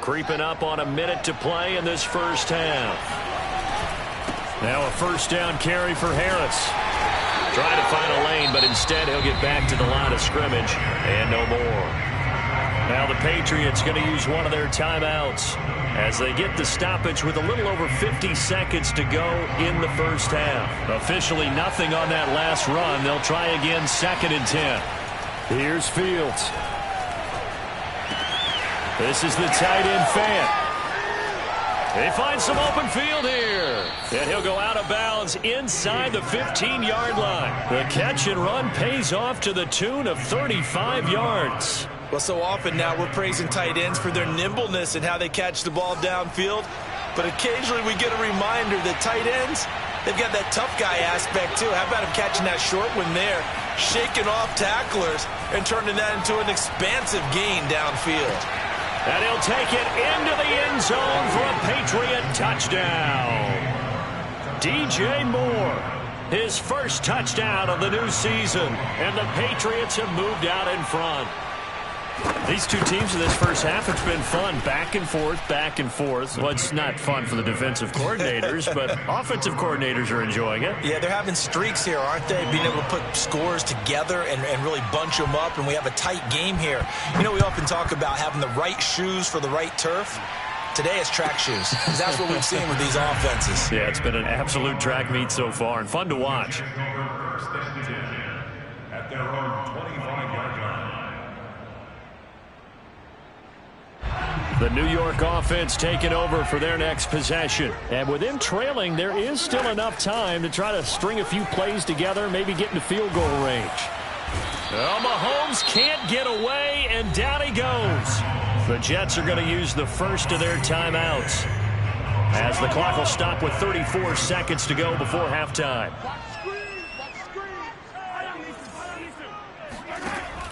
Creeping up on a minute to play in this first half. Now a first down carry for Harris. Trying to find a lane, but instead he'll get back to the line of scrimmage and no more. Now the Patriots going to use one of their timeouts as they get the stoppage with a little over 50 seconds to go in the first half. Officially nothing on that last run. They'll try again 2nd and 10. Here's Fields. This is the tight end Fant. They find some open field here. And he'll go out of bounds inside the 15-yard line. The catch and run pays off to the tune of 35 yards. Well, so often now we're praising tight ends for their nimbleness and how they catch the ball downfield. But occasionally we get a reminder that tight ends, they've got that tough guy aspect too. How about him catching that short one there, shaking off tacklers, and turning that into an expansive gain downfield. And he'll take it into the end zone for a Patriot touchdown. DJ Moore, his first touchdown of the new season, and the Patriots have moved out in front. These two teams in this first half, it's been fun. Back and forth, back and forth. Well, it's not fun for the defensive coordinators, but offensive coordinators are enjoying it. Yeah, they're having streaks here, aren't they? Being able to put scores together and really bunch them up, and we have a tight game here. You know, we often talk about having the right shoes for the right turf. Today it's track shoes, because that's what we've seen with these offenses. Yeah, it's been an absolute track meet so far, and fun to watch. At their own 25-yard line. The New York offense taking over for their next possession. And with them trailing, there is still enough time to try to string a few plays together, maybe get into field goal range. Well, Mahomes can't get away, and down he goes. The Jets are going to use the first of their timeouts, as the clock will stop with 34 seconds to go before halftime.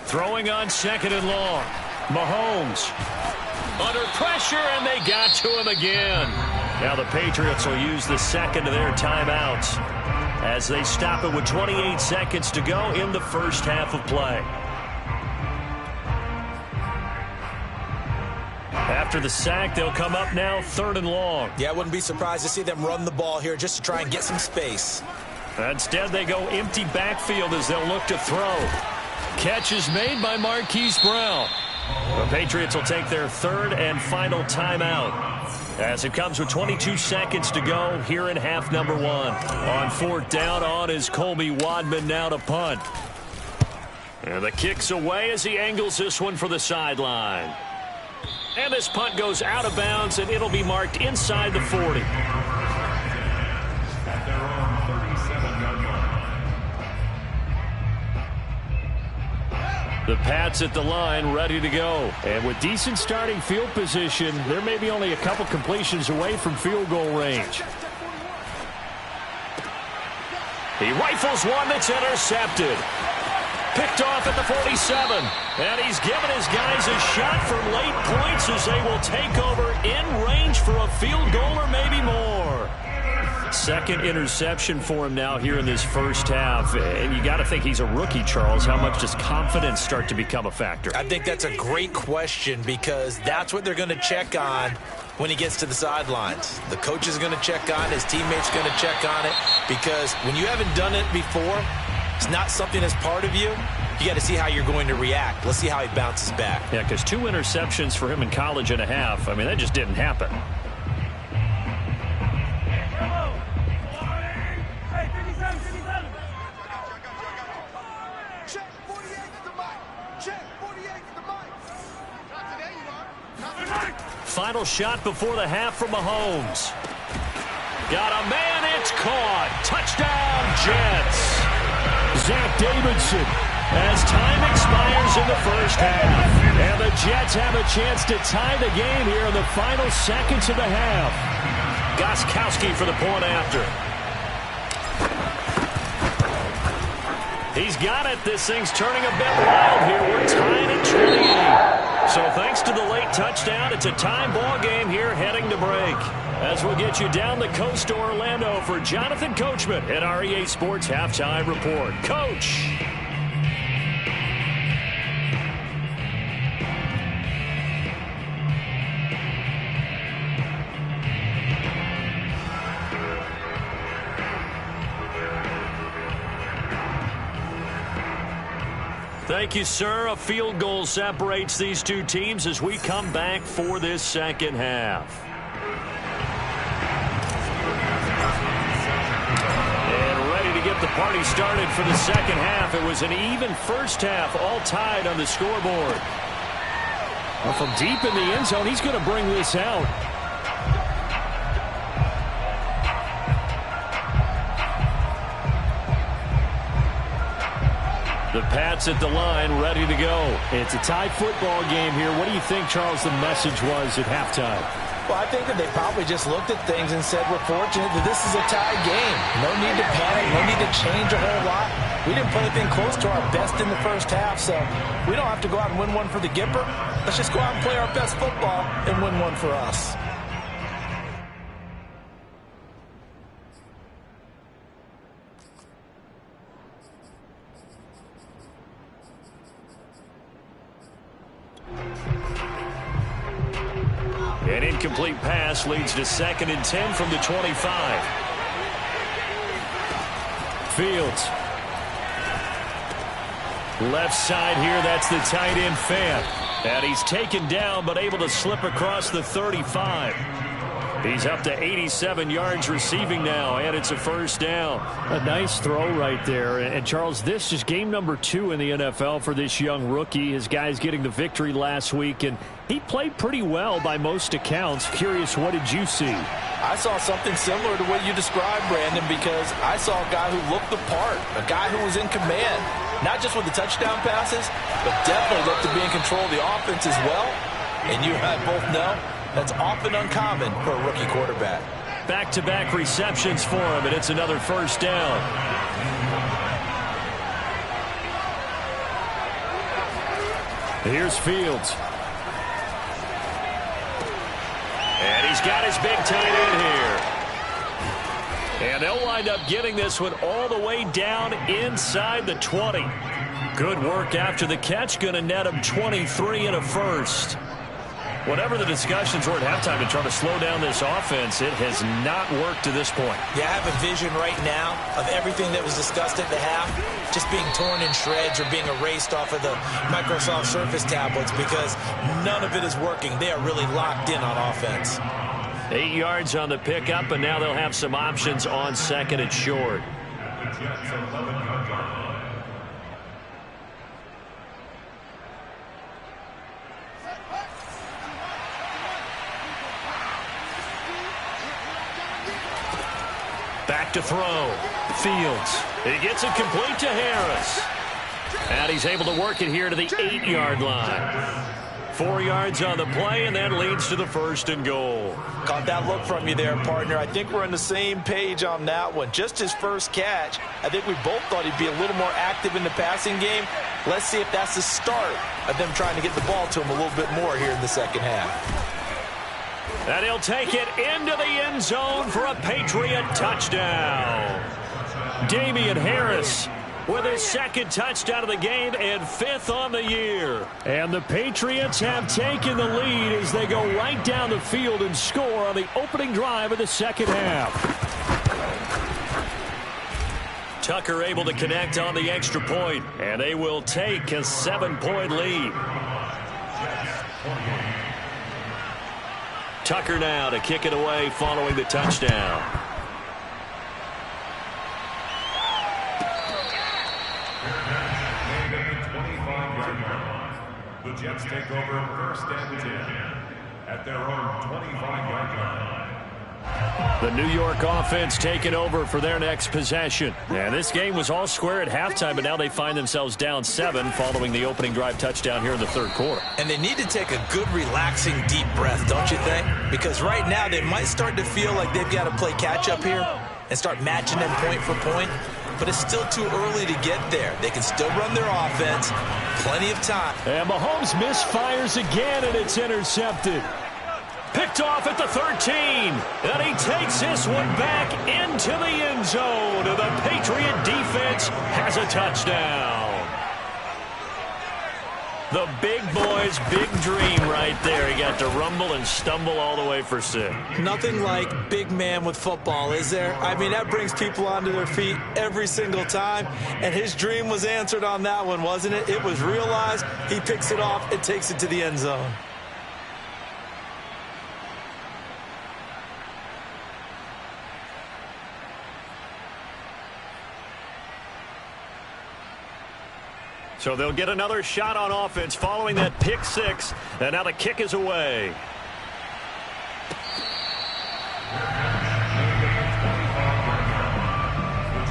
Throwing on 2nd and long. Mahomes under pressure, and they got to him again. Now the Patriots will use the second of their timeouts as they stop it with 28 seconds to go in the first half of play. After the sack, they'll come up now 3rd and long. Yeah, I wouldn't be surprised to see them run the ball here just to try and get some space. Instead, they go empty backfield as they'll look to throw. Catch is made by Marquise Brown. The Patriots will take their 3rd and final timeout as it comes with 22 seconds to go here in half number 1. On 4th down on is Colby Wadman now to punt. And the kick's away as he angles this one for the sideline. And this punt goes out of bounds, and it'll be marked inside the 40. At their own 37-yard line. The Pats at the line ready to go. And with decent starting field position, there may be only a couple completions away from field goal range. He rifles one that's intercepted. Picked off at the 47. And he's given his guys a shot for late points as they will take over in range for a field goal or maybe more. Second interception for him now here in this first half. And you got to think he's a rookie, Charles. How much does confidence start to become a factor? I think that's a great question, because that's what they're going to check on when he gets to the sidelines. The coach is going to check on it. His teammates going to check on it, because when you haven't done it before, it's not something that's part of you. You got to see how you're going to react. Let's see how he bounces back. Yeah, because 2 interceptions for him in college and a half. I mean, that just didn't happen. Final shot before the half from Mahomes. Got a man, it's caught. Touchdown, Jets. Zach Davidson, as time expires in the first half. And the Jets have a chance to tie the game here in the final seconds of the half. Gostkowski for the point after. He's got it. This thing's turning a bit wild here. We're tied at 28. So thanks to the late touchdown, it's a time ball game here heading to break. As we'll get you down the coast to Orlando for Jonathan Coachman at our EA Sports Halftime Report. Coach. Thank you, sir. A field goal separates these two teams as we come back for this second half. And ready to get the party started for the second half. It was an even first half, all tied on the scoreboard. Well, from deep in the end zone, he's going to bring this out. The Pats at the line, ready to go. It's a tie football game here. What do you think, Charles, the message was at halftime? Well, I think that they probably just looked at things and said, we're fortunate that this is a tie game. No need to panic. No need to change a whole lot. We didn't put anything close to our best in the first half, so we don't have to go out and win one for the Gipper. Let's just go out and play our best football and win one for us. An incomplete pass leads to 2nd and 10 from the 25. Fields. Left side here, that's the tight end Fant. And he's taken down but able to slip across the 35. He's up to 87 yards receiving now, and it's a first down. A nice throw right there. And, Charles, this is game number 2 in the NFL for this young rookie. His guys getting the victory last week, and he played pretty well by most accounts. Curious, what did you see? I saw something similar to what you described, Brandon, because I saw a guy who looked the part, a guy who was in command, not just with the touchdown passes, but definitely looked to be in control of the offense as well. And you and I both know that's often uncommon for a rookie quarterback. Back-to-back receptions for him, and it's another first down. Here's Fields. And he's got his big tight end here. And they'll wind up getting this one all the way down inside the 20. Good work after the catch. Going to net him 23 and a first. Whatever the discussions were at halftime to try to slow down this offense, it has not worked to this point. Yeah, I have a vision right now of everything that was discussed at the half just being torn in shreds or being erased off of the Microsoft Surface tablets because none of it is working. They are really locked in on offense. 8 yards on the pickup, and now they'll have some options on 2nd and short. Back to throw. Fields. He gets it complete to Harris. And he's able to work it here to the 8-yard line. 4 yards on the play, and that leads to the 1st and goal. Caught that look from you there, partner. I think we're on the same page on that one. Just his first catch, I think we both thought he'd be a little more active in the passing game. Let's see if that's the start of them trying to get the ball to him a little bit more here in the second half. And he'll take it into the end zone for a Patriot touchdown. Damian Harris with his 2nd touchdown of the game and 5th on the year. And the Patriots have taken the lead as they go right down the field and score on the opening drive of the second half. Tucker able to connect on the extra point, and they will take a 7-point lead. Tucker now to kick it away following the touchdown. The Jets take over 1st and 10 at their own 25-yard line. The New York offense taking over for their next possession. And this game was all square at halftime, but now they find themselves down 7 following the opening drive touchdown here in the 3rd quarter. And they need to take a good, relaxing, deep breath, don't you think? Because right now they might start to feel like they've got to play catch-up here and start matching them point for point. But it's still too early to get there. They can still run their offense. Plenty of time. And Mahomes misfires again, and it's intercepted. Picked off at the 13. And he takes this one back into the end zone. And the Patriot defense has a touchdown. The big boy's big dream right there. He got to rumble and stumble all the way for 6. Nothing like big man with football, is there? I mean, that brings people onto their feet every single time. And his dream was answered on that one, wasn't it? It was realized. He picks it off and takes it to the end zone. So they'll get another shot on offense following that pick 6. And now the kick is away. The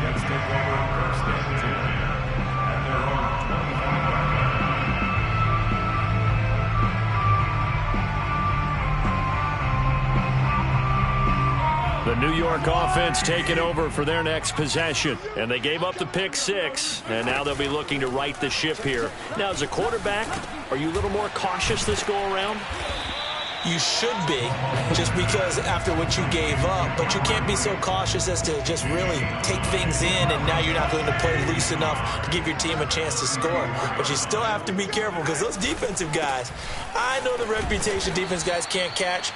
Jets take over first and 10 at their own 25-yard line. The New York offense taking over for their next possession. And they gave up the pick 6, and now they'll be looking to right the ship here. Now, as a quarterback, are you a little more cautious this go-around? You should be, just because after what you gave up. But you can't be so cautious as to just really take things in, and now you're not going to play loose enough to give your team a chance to score. But you still have to be careful, because those defensive guys, I know the reputation defense guys can't catch.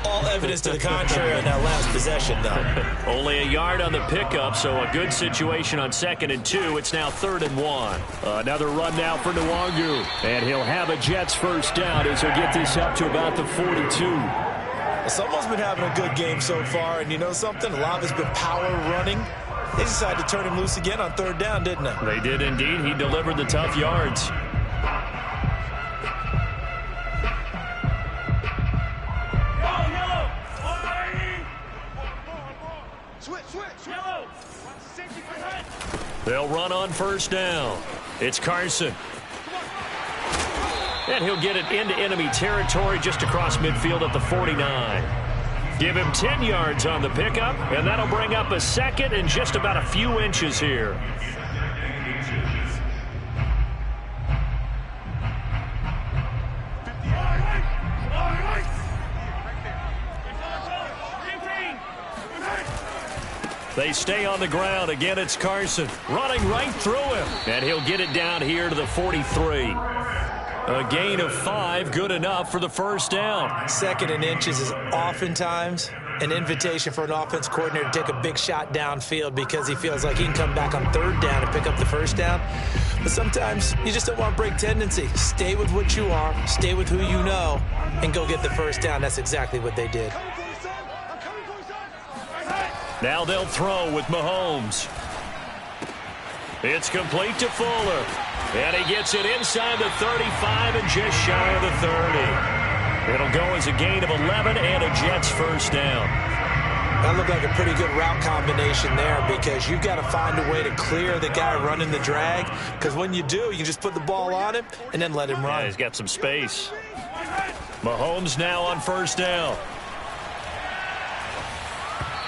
All evidence to the contrary on that last possession, though. Only a yard on the pickup, so a good situation on 2nd and 2. It's now 3rd and 1. Another run now for Nwangwu. And he'll have a Jets first down as he'll get this up to about the 42. Well, someone's been having a good game so far, and you know something? A lot of it's been power running. They decided to turn him loose again on 3rd down, didn't they? They did indeed. He delivered the tough yards. They'll run on first down. It's Carson. And he'll get it into enemy territory just across midfield at the 49. Give him 10 yards on the pickup, and that'll bring up a 2nd and just about a few inches here. They stay on the ground. Again, it's Carson running right through him. And he'll get it down here to the 43. A gain of 5, good enough for the first down. 2nd and inches is oftentimes an invitation for an offense coordinator to take a big shot downfield because he feels like he can come back on 3rd down and pick up the first down. But sometimes you just don't want to break tendency. Stay with what you are, stay with who you know, and go get the first down. That's exactly what they did. Now they'll throw with Mahomes. It's complete to Fuller. And he gets it inside the 35 and just shy of the 30. It'll go as a gain of 11 and a Jets first down. That looked like a pretty good route combination there because you've got to find a way to clear the guy running the drag. Because when you do, you just put the ball on him and then let him run. Yeah, he's got some space. Mahomes now on first down.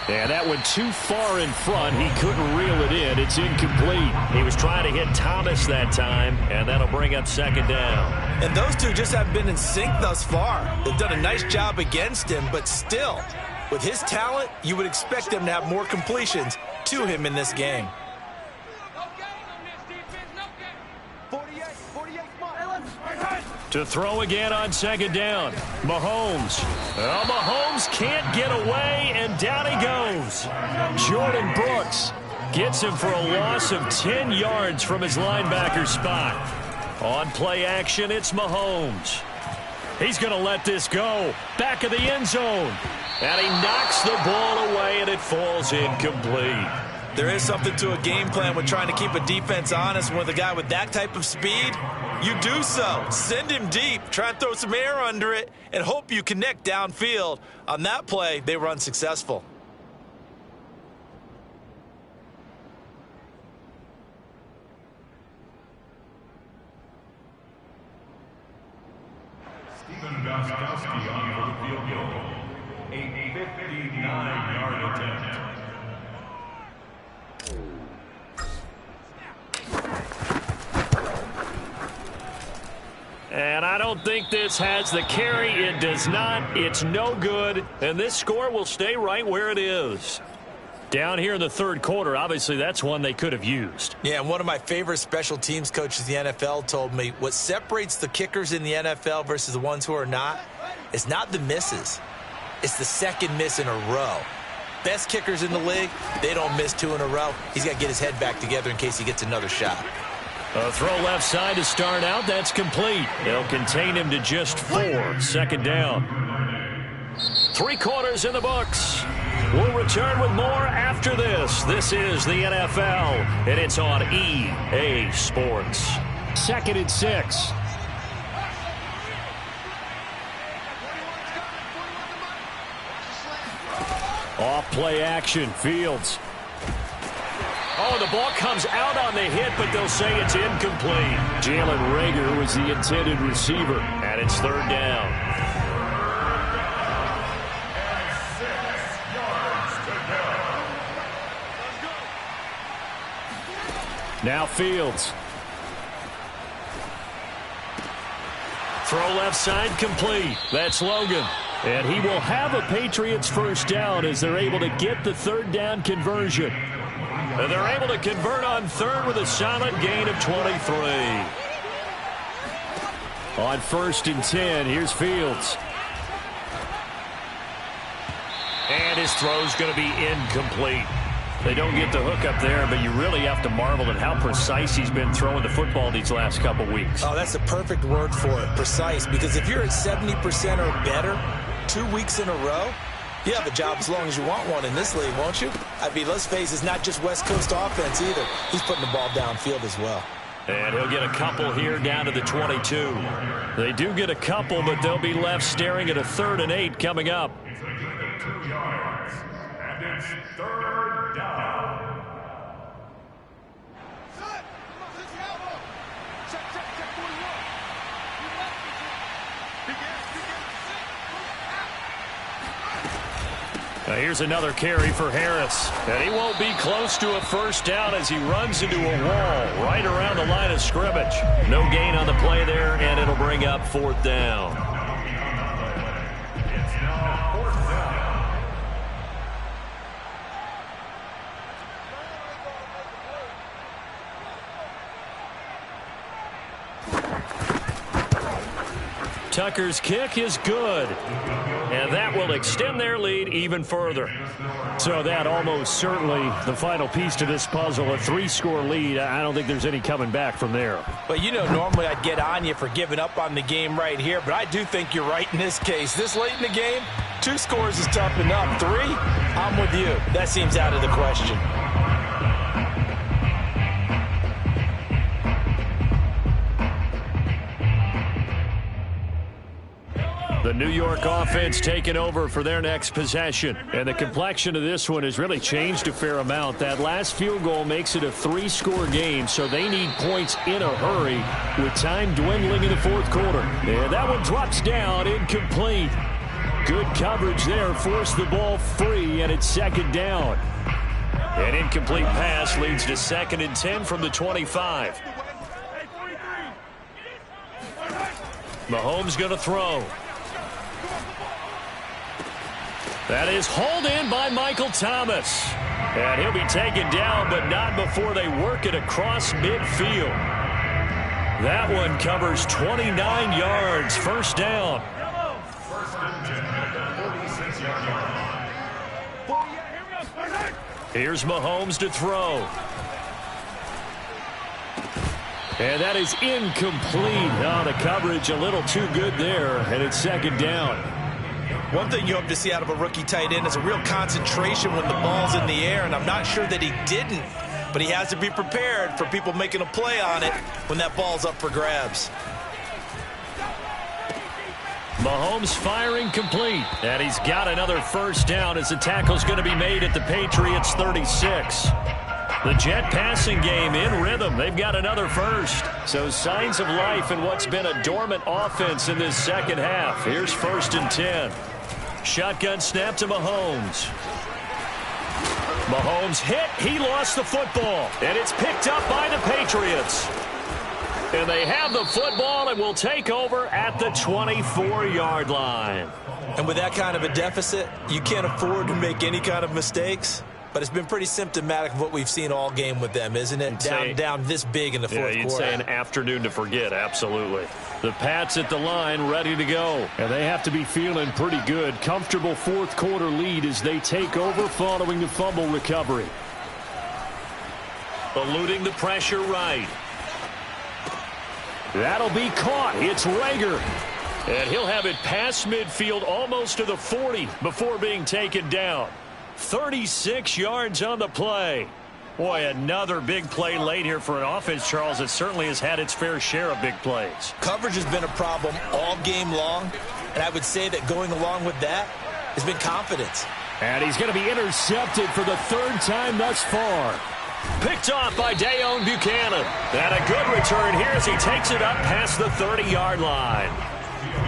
And that went too far in front. He couldn't reel it in. It's incomplete. He was trying to hit Thomas that time, and that'll bring up 2nd down. And those two just haven't been in sync thus far. They've done a nice job against him, but still, with his talent, you would expect them to have more completions to him in this game. To throw again on 2nd down. Mahomes. Well, Mahomes can't get away, and down he goes. Jordan Brooks gets him for a loss of 10 yards from his linebacker spot. On play action, it's Mahomes. He's going to let this go. Back of the end zone. And he knocks the ball away, and it falls incomplete. There is something to a game plan with trying to keep a defense honest. With a guy with that type of speed, you do so. Send him deep, try and throw some air under it, and hope you connect downfield. On that play, they were unsuccessful. Stephen Gostkowski on for the field goal. A 59-yard attempt. And I don't think this has the carry. It does not. It's no good. And this score will stay right where it is. Down here in the third quarter, obviously that's one they could have used. Yeah, and one of my favorite special teams coaches in the NFL told me what separates the kickers in the NFL versus the ones who are not is not the misses. It's the second miss in a row. Best kickers in the league, they don't miss 2 in a row. He's got to get his head back together in case he gets another shot. A throw left side to start out. That's complete. They'll contain him to just 4. Second down. 3 quarters in the books. We'll return with more after this. This is the NFL, and it's on EA Sports. 2nd and 6. Off play action, Fields. Oh, the ball comes out on the hit, but they'll say it's incomplete. Jalen Reagor was the intended receiver, and it's 3rd down. Now Fields. Throw left side complete. That's Logan. And he will have a Patriots first down as they're able to get the 3rd down conversion. And they're able to convert on 3rd with a solid gain of 23. On 1st and 10, here's Fields. And his throw's going to be incomplete. They don't get the hook up there, but you really have to marvel at how precise he's been throwing the football these last couple weeks. Oh, that's the perfect word for it, precise. Because if you're at 70% or better 2 weeks in a row, you have a job as long as you want one in this league, won't you? I mean, let's face it, it's not just West Coast offense either. He's putting the ball downfield as well. And he'll get a couple here down to the 22. They do get a couple, but they'll be left staring at a 3rd and 8 coming up. It's a gain of 2 yards, and it's 3rd down. Now here's another carry for Harris. And he won't be close to a first down as he runs into a wall right around the line of scrimmage. No gain on the play there, and it'll bring up 4th down. It's now 4th down. Tucker's kick is good. And that will extend their lead even further. So that almost certainly the final piece to this puzzle, a 3-score lead. I don't think there's any coming back from there. But, you know, normally I'd get on you for giving up on the game right here, but I do think you're right in this case. This late in the game, 2 scores is tough enough. 3, I'm with you. That seems out of the question. The New York offense taking over for their next possession. And the complexion of this one has really changed a fair amount. That last field goal makes it a 3-score game, so they need points in a hurry with time dwindling in the 4th quarter. And that one drops down, incomplete. Good coverage there, forced the ball free, and it's 2nd down. An incomplete pass leads to 2nd and 10 from the 25. Mahomes going to throw. That is hauled in by Michael Thomas. And he'll be taken down, but not before they work it across midfield. That one covers 29 yards. First down. 1st and 10 at the 46-yard line. Here's Mahomes to throw. And that is incomplete. Oh, the coverage a little too good there, and it's 2nd down. One thing you hope to see out of a rookie tight end is a real concentration when the ball's in the air, and I'm not sure that he didn't, but he has to be prepared for people making a play on it when that ball's up for grabs. Mahomes firing complete, and he's got another first down as the tackle's going to be made at the Patriots 36. The jet passing game in rhythm. They've got another first. So signs of life in what's been a dormant offense in this second half. Here's 1st and 10. Shotgun snap to Mahomes. Mahomes hit. He lost the football. And it's picked up by the Patriots. And they have the football and will take over at the 24-yard line. And with that kind of a deficit, you can't afford to make any kind of mistakes. but it's been pretty symptomatic of what we've seen all game with them, isn't it? Down this big in the fourth quarter. You'd say an afternoon to forget, absolutely. The Pats at the line, ready to go. And they have to be feeling pretty good. Comfortable fourth quarter lead as they take over following the fumble recovery. Eluding the pressure right. That'll be caught. It's Reagor. And he'll have it past midfield almost to the 40 before being taken down. 36 yards on the play. Boy, another big play late here for an offense, Charles, that certainly has had its fair share of big plays. Coverage has been a problem all game long, and I would say that going along with that has been confidence. And he's going to be intercepted for the third time thus far. Picked off by Deone Bucannon. And a good return here as he takes it up past the 30-yard line.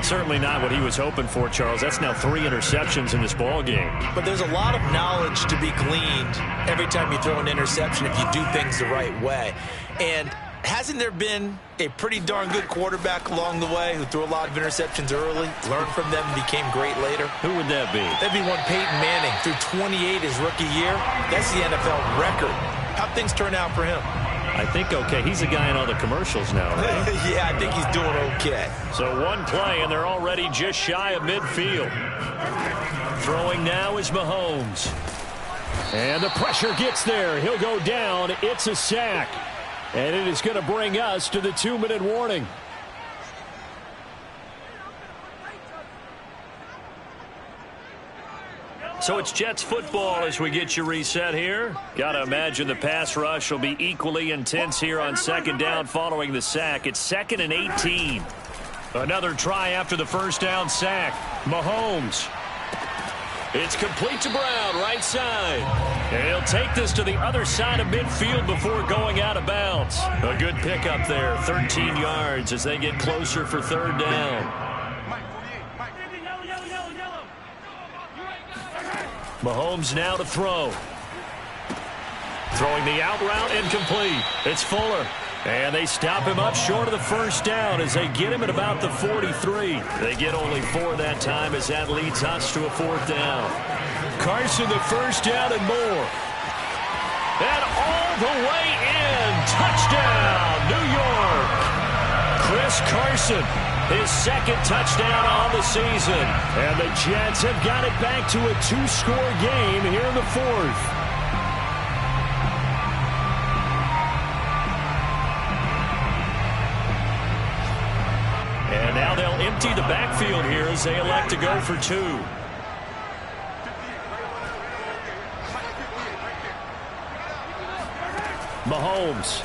Certainly not what he was hoping for, Charles. That's now 3 interceptions in this ball game. But there's a lot of knowledge to be gleaned every time you throw an interception if you do things the right way. And hasn't there been a pretty darn good quarterback along the way who threw a lot of interceptions early, learned from them, and became great later? Who would that be? That'd be one Peyton Manning. Threw 28 his rookie year. That's the NFL record. How'd things turn out for him? I think okay. He's a guy in all the commercials now, right? Yeah, I think he's doing okay. So one play, and they're already just shy of midfield. Throwing now is Mahomes. And the pressure gets there. He'll go down. It's a sack. And it is going to bring us to the 2-minute warning. So it's Jets football as we get you reset here. Got to imagine the pass rush will be equally intense here on second down following the sack. It's 2nd and 18. Another try after the first down sack. Mahomes. It's complete to Brown, right side. And he'll take this to the other side of midfield before going out of bounds. A good pickup there, 13 yards as they get closer for third down. Mahomes now to throw. Throwing the out route incomplete. It's Fuller. And they stop him up short of the first down as they get him at about the 43. They get only 4 that time as that leads us to a fourth down. Carson the first down and more. And all the way in. Touchdown, New York. Chris Carson. His second touchdown on the season. And the Jets have got it back to a 2-score game here in the fourth. And now they'll empty the backfield here as they elect to go for 2. Mahomes.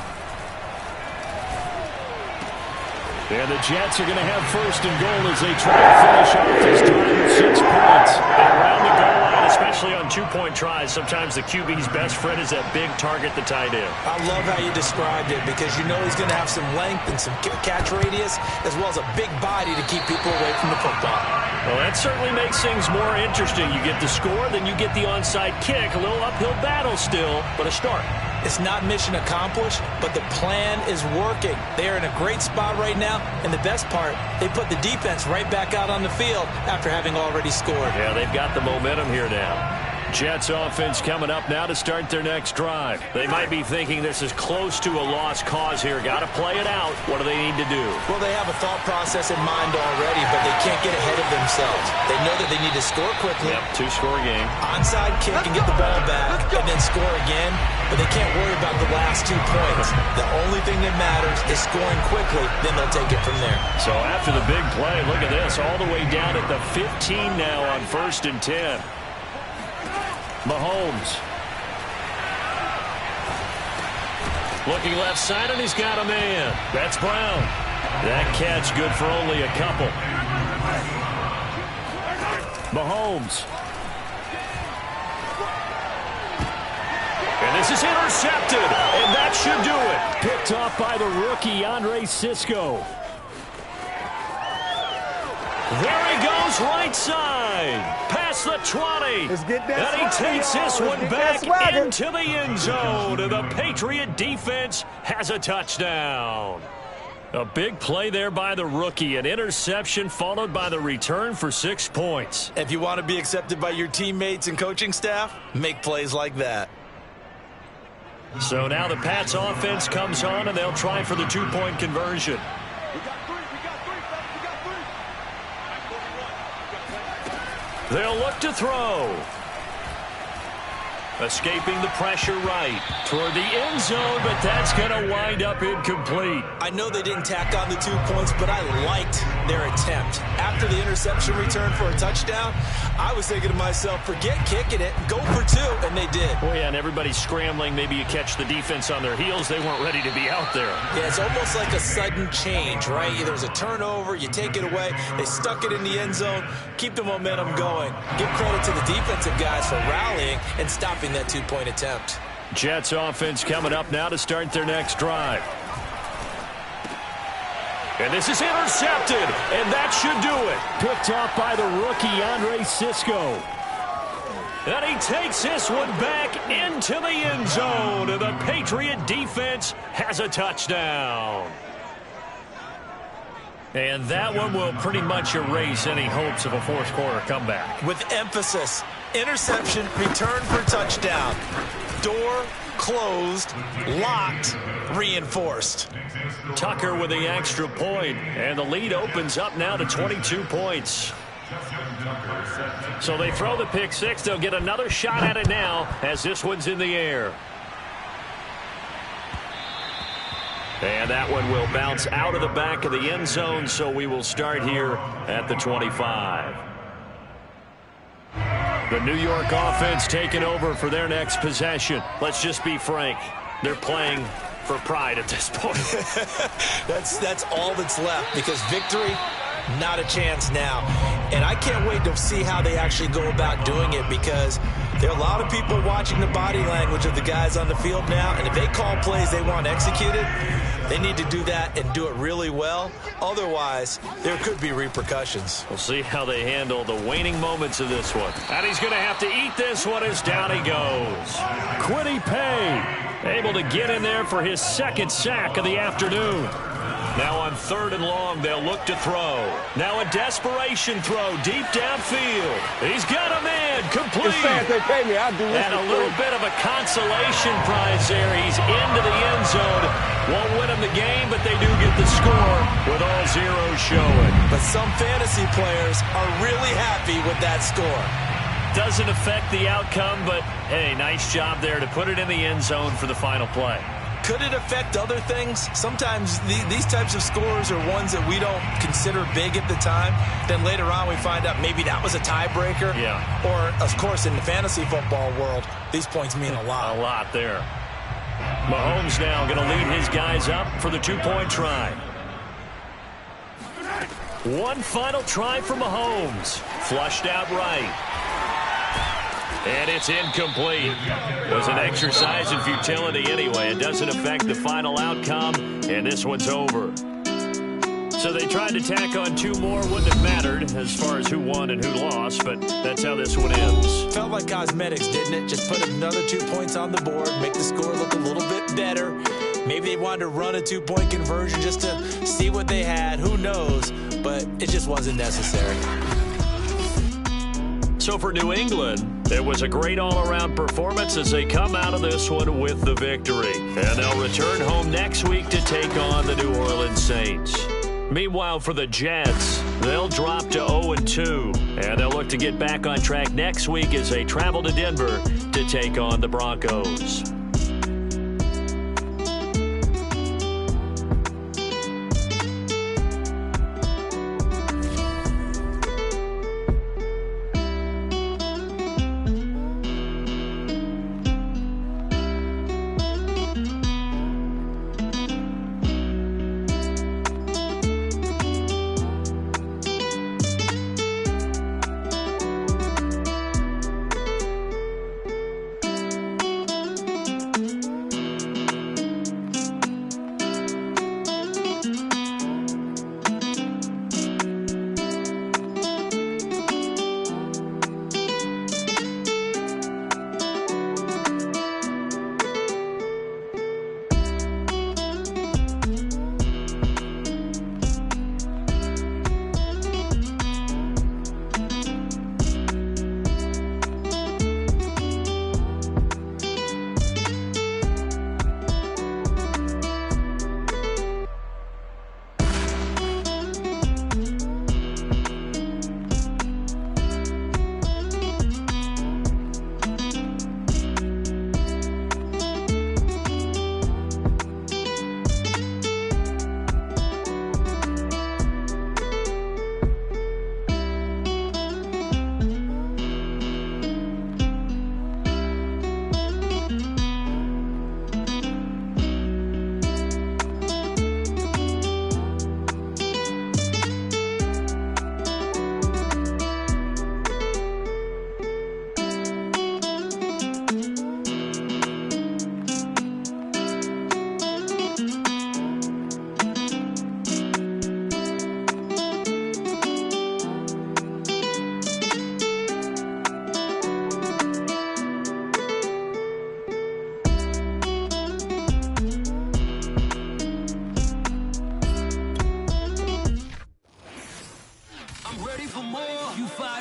And the Jets are going to have first and goal as they try to finish off this drive with 6 points. And around the goal line, especially on 2-point tries, sometimes the QB's best friend is that big target, the tight end. I love how you described it because you know he's going to have some length and some catch radius as well as a big body to keep people away from the football. Well, that certainly makes things more interesting. You get the score, then you get the onside kick. A little uphill battle still, but a start. It's not mission accomplished, but the plan is working. They are in a great spot right now, and the best part, they put the defense right back out on the field after having already scored. Yeah, they've got the momentum here now. Jets offense coming up now to start their next drive. They might be thinking this is close to a lost cause here. Got to play it out. What do they need to do? Well, they have a thought process in mind already, but they can't get ahead of themselves. They know that they need to score quickly. Yep, 2-score game. Onside kick and get the ball back and then score again, but they can't worry about the last 2 points. The only thing that matters is scoring quickly, then they'll take it from there. So after the big play, look at this, all the way down at the 15 now on 1st and 10. Mahomes. Looking left side, and he's got a man. That's Brown. That catch good for only a couple. Mahomes. And this is intercepted, and that should do it. Picked off by the rookie, Andre Cisco. There he goes, right side, past the 20. And he takes this one back into the end zone. And the Patriot defense has a touchdown. A big play there by the rookie. An interception followed by the return for 6 points. If you want to be accepted by your teammates and coaching staff, make plays like that. So now the Pats offense comes on, and they'll try for the 2-point conversion. They'll look to throw. Escaping the pressure right toward the end zone, but that's going to wind up incomplete. I know they didn't tack on the 2 points, but I liked their attempt. After the interception return for a touchdown, I was thinking to myself, forget kicking it, go for 2, and they did. Oh, yeah, and everybody's scrambling. Maybe you catch the defense on their heels. They weren't ready to be out there. Yeah, it's almost like a sudden change, right? There's a turnover, you take it away, they stuck it in the end zone, keep the momentum going. Give credit to the defensive guys for rallying and stopping that 2-point attempt. Jets offense coming up now to start their next drive. And this is intercepted, and that should do it. Picked off by the rookie, Andre Cisco. And he takes this one back into the end zone, and the Patriot defense has a touchdown. And that one will pretty much erase any hopes of a fourth-quarter comeback. With emphasis, interception, return for touchdown. Door closed, locked, reinforced. Tucker with the extra point, and the lead opens up now to 22 points. So they throw the pick six. They'll get another shot at it now as this one's in the air. And that one will bounce out of the back of the end zone, so we will start here at the 25. The New York offense taking over for their next possession. Let's just be frank. They're playing for pride at this point. That's all that's left, because victory, not a chance now. And I can't wait to see how they actually go about doing it, because there are a lot of people watching the body language of the guys on the field now, and if they call plays they want executed, they need to do that and do it really well. Otherwise, there could be repercussions. We'll see how they handle the waning moments of this one. And he's going to have to eat this one as down he goes. Kwity Paye able to get in there for his second sack of the afternoon. Now on 3rd and long, they'll look to throw. Now a desperation throw deep downfield. He's got a man, complete. They pay me. I'll do this. And a little bit of a consolation prize there. He's into the end zone. Won't win him the game, but they do get the score with all zeros showing. But some fantasy players are really happy with that score. Doesn't affect the outcome, but hey, nice job there to put it in the end zone for the final play. Could it affect other things? Sometimes these types of scores are ones that we don't consider big at the time. Then later on we find out maybe that was a tiebreaker. Yeah. Or, of course, in the fantasy football world, these points mean a lot. A lot there. Mahomes now going to lead his guys up for the 2-point try. One final try for Mahomes. Flushed out right. And it's incomplete. It was an exercise in futility anyway. It doesn't affect the final outcome, and this one's over. So they tried to tack on 2 more. Wouldn't have mattered as far as who won and who lost, but that's how this one ends. Felt like cosmetics, didn't it? Just put another 2 points on the board, make the score look a little bit better. Maybe they wanted to run a 2-point conversion just to see what they had. Who knows? But it just wasn't necessary. So for New England, it was a great all-around performance as they come out of this one with the victory. And they'll return home next week to take on the New Orleans Saints. Meanwhile, for the Jets, they'll drop to 0-2. And they'll look to get back on track next week as they travel to Denver to take on the Broncos.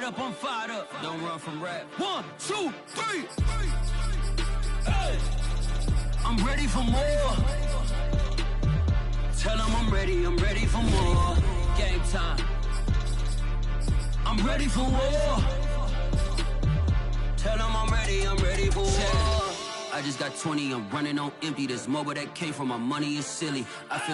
up, I'm fired up. Don't run from rap. 1, 2, 3. Hey. I'm ready for more. Tell them I'm ready for more. Game time. I'm ready for war. Tell them I'm ready for war. I just got 20, I'm running on empty. This mobile that came from my money is silly. I feel